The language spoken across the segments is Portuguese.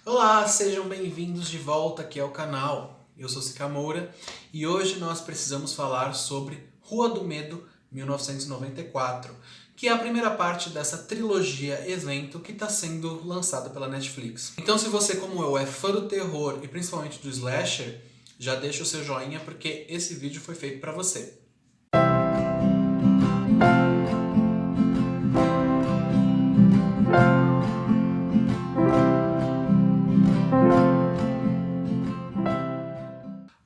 Olá, sejam bem-vindos de volta aqui ao canal. Eu sou Sica Moura e hoje nós precisamos falar sobre Rua do Medo 1994, que é a primeira parte dessa trilogia evento que está sendo lançada pela Netflix. Então, se você, como eu, é fã do terror e principalmente do slasher, já deixa o seu joinha porque esse vídeo foi feito para você.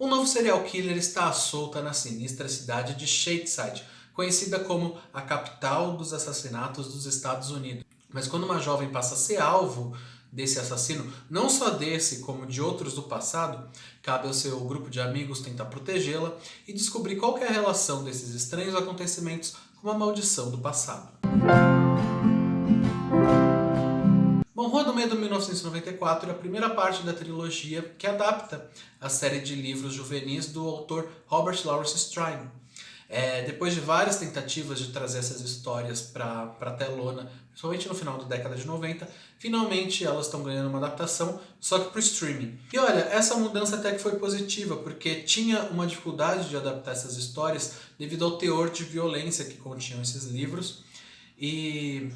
Um novo serial killer está à solta na sinistra cidade de Shadyside, conhecida como a capital dos assassinatos dos Estados Unidos. Mas quando uma jovem passa a ser alvo desse assassino, não só desse como de outros do passado, cabe ao seu grupo de amigos tentar protegê-la e descobrir qual é a relação desses estranhos acontecimentos com a maldição do passado. Bom, Rua do Medo 1994 é a primeira parte da trilogia que adapta a série de livros juvenis do autor Robert Lawrence Strine. Depois de várias tentativas de trazer essas histórias para a telona, principalmente no final da década de 90, finalmente elas estão ganhando uma adaptação, só que para o streaming. E olha, essa mudança até que foi positiva, porque tinha uma dificuldade de adaptar essas histórias devido ao teor de violência que continham esses livros, e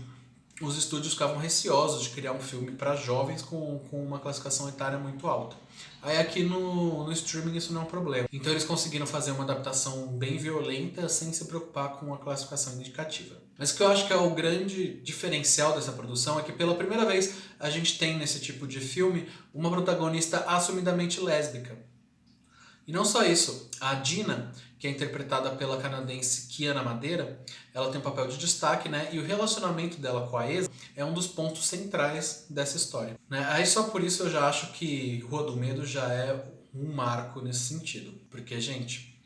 os estúdios ficavam receosos de criar um filme para jovens com uma classificação etária muito alta. Aí aqui no streaming isso não é um problema. Então eles conseguiram fazer uma adaptação bem violenta sem se preocupar com a classificação indicativa. Mas o que eu acho que é o grande diferencial dessa produção é que pela primeira vez a gente tem nesse tipo de filme uma protagonista assumidamente lésbica. E não só isso, a Dina, que é interpretada pela canadense Kiana Madeira, ela tem um papel de destaque, né? E o relacionamento dela com a ex é um dos pontos centrais dessa história, né? Aí só por isso eu já acho que Rua do Medo já é um marco nesse sentido. Porque, gente,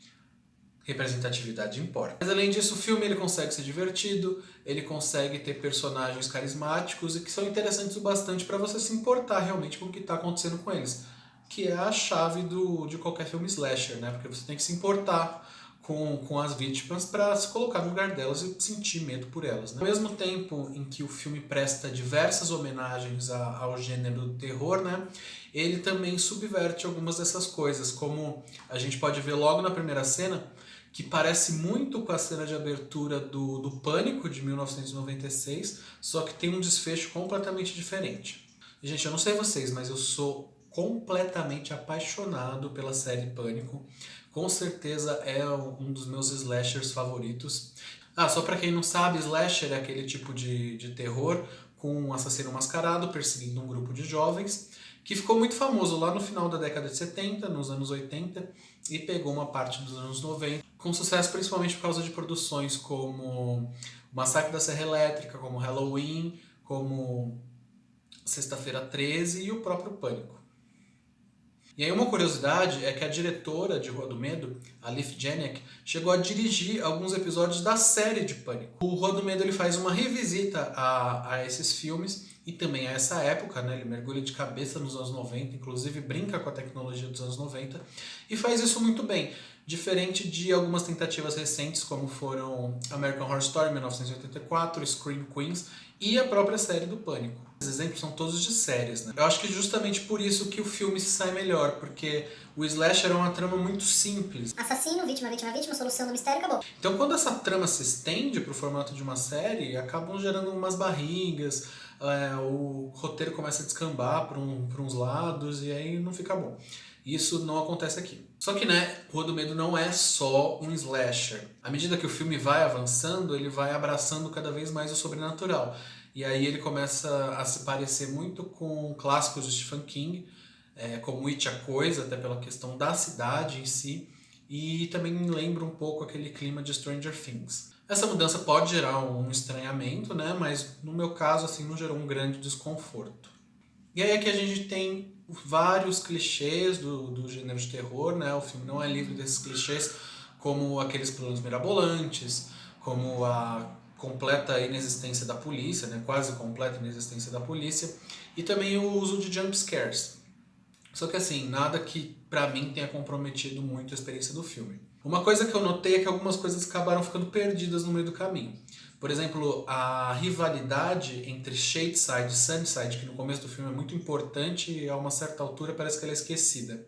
representatividade importa. Mas além disso, o filme ele consegue ser divertido, ele consegue ter personagens carismáticos e que são interessantes o bastante para você se importar realmente com o que está acontecendo com eles. Que é a chave de qualquer filme slasher, né? Porque você tem que se importar com as vítimas para se colocar no lugar delas e sentir medo por elas, né? Ao mesmo tempo em que o filme presta diversas homenagens ao gênero do terror, né? Ele também subverte algumas dessas coisas, como a gente pode ver logo na primeira cena, que parece muito com a cena de abertura do Pânico, de 1996, só que tem um desfecho completamente diferente. Gente, eu não sei vocês, mas eu sou completamente apaixonado pela série Pânico. Com certeza é um dos meus slashers favoritos. Só pra quem não sabe, slasher é aquele tipo de terror com um assassino mascarado perseguindo um grupo de jovens, que ficou muito famoso lá no final da década de 70, nos anos 80, e pegou uma parte dos anos 90, com sucesso principalmente por causa de produções como O Massacre da Serra Elétrica, como Halloween, como Sexta-feira 13 e o próprio Pânico. E aí uma curiosidade é que a diretora de Rua do Medo, a Leif Janiak, chegou a dirigir alguns episódios da série de Pânico. O Rua do Medo ele faz uma revisita a esses filmes e também a essa época, né? Ele mergulha de cabeça nos anos 90, inclusive brinca com a tecnologia dos anos 90 e faz isso muito bem. Diferente de algumas tentativas recentes, como foram American Horror Story 1984, Scream Queens e a própria série do Pânico. Os exemplos são todos de séries, né? Eu acho que justamente por isso que o filme se sai melhor, porque o slasher é uma trama muito simples. Assassino, vítima, vítima, vítima, solução do mistério, acabou. Então quando essa trama se estende para o formato de uma série, acabam gerando umas barrigas, o roteiro começa a descambar para uns lados e aí não fica bom. Isso não acontece aqui. Só que, né, Rua do Medo não é só um slasher. À medida que o filme vai avançando, ele vai abraçando cada vez mais o sobrenatural. E aí ele começa a se parecer muito com clássicos de Stephen King, como It, a Coisa, até pela questão da cidade em si, e também lembra um pouco aquele clima de Stranger Things. Essa mudança pode gerar um estranhamento, né, mas no meu caso assim, não gerou um grande desconforto. E aí aqui a gente tem vários clichês do gênero de terror, né? O filme não é livre desses clichês, como aqueles planos mirabolantes, como a completa inexistência da polícia, né? Quase completa inexistência da polícia, e também o uso de jump scares. Só que assim, nada que pra mim tenha comprometido muito a experiência do filme. Uma coisa que eu notei é que algumas coisas acabaram ficando perdidas no meio do caminho. Por exemplo, a rivalidade entre Shadeside e Sunnyside, que no começo do filme é muito importante e a uma certa altura parece que ela é esquecida.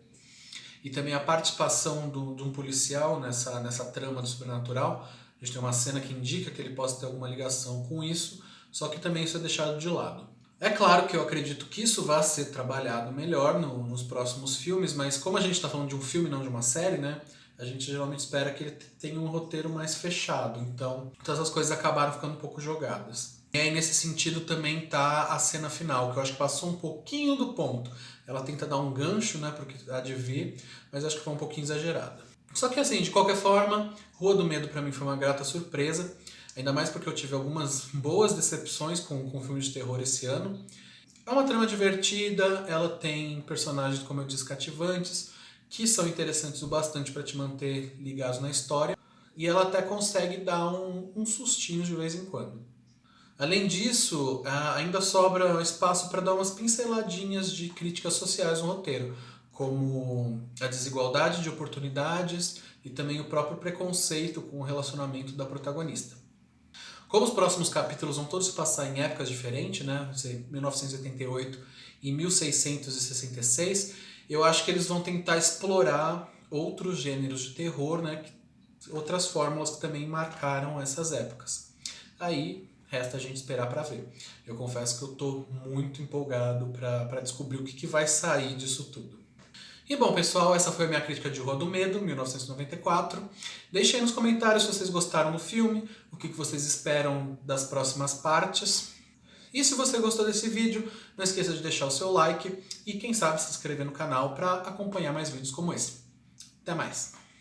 E também a participação de um policial nessa trama do sobrenatural. A gente tem uma cena que indica que ele possa ter alguma ligação com isso, só que também isso é deixado de lado. É claro que eu acredito que isso vai ser trabalhado melhor nos próximos filmes, mas como a gente está falando de um filme, não de uma série, né? A gente geralmente espera que ele tenha um roteiro mais fechado. Então, todas as coisas acabaram ficando um pouco jogadas. E aí, nesse sentido, também tá a cena final, que eu acho que passou um pouquinho do ponto. Ela tenta dar um gancho, né, pro que há de vir, mas acho que foi um pouquinho exagerada. Só que assim, de qualquer forma, Rua do Medo pra mim foi uma grata surpresa. Ainda mais porque eu tive algumas boas decepções com filmes de terror esse ano. É uma trama divertida, ela tem personagens, como eu disse, cativantes, que são interessantes o bastante para te manter ligado na história. E ela até consegue dar um sustinho de vez em quando. Além disso, ainda sobra espaço para dar umas pinceladinhas de críticas sociais no roteiro, como a desigualdade de oportunidades e também o próprio preconceito com o relacionamento da protagonista. Como os próximos capítulos vão todos se passar em épocas diferentes, né? 1988 e 1666, eu acho que eles vão tentar explorar outros gêneros de terror, né? Outras fórmulas que também marcaram essas épocas. Aí resta a gente esperar para ver. Eu confesso que eu estou muito empolgado para descobrir o que vai sair disso tudo. E bom, pessoal, essa foi a minha crítica de Rua do Medo, 1994. Deixem aí nos comentários se vocês gostaram do filme, o que vocês esperam das próximas partes. E se você gostou desse vídeo, não esqueça de deixar o seu like e quem sabe se inscrever no canal para acompanhar mais vídeos como esse. Até mais!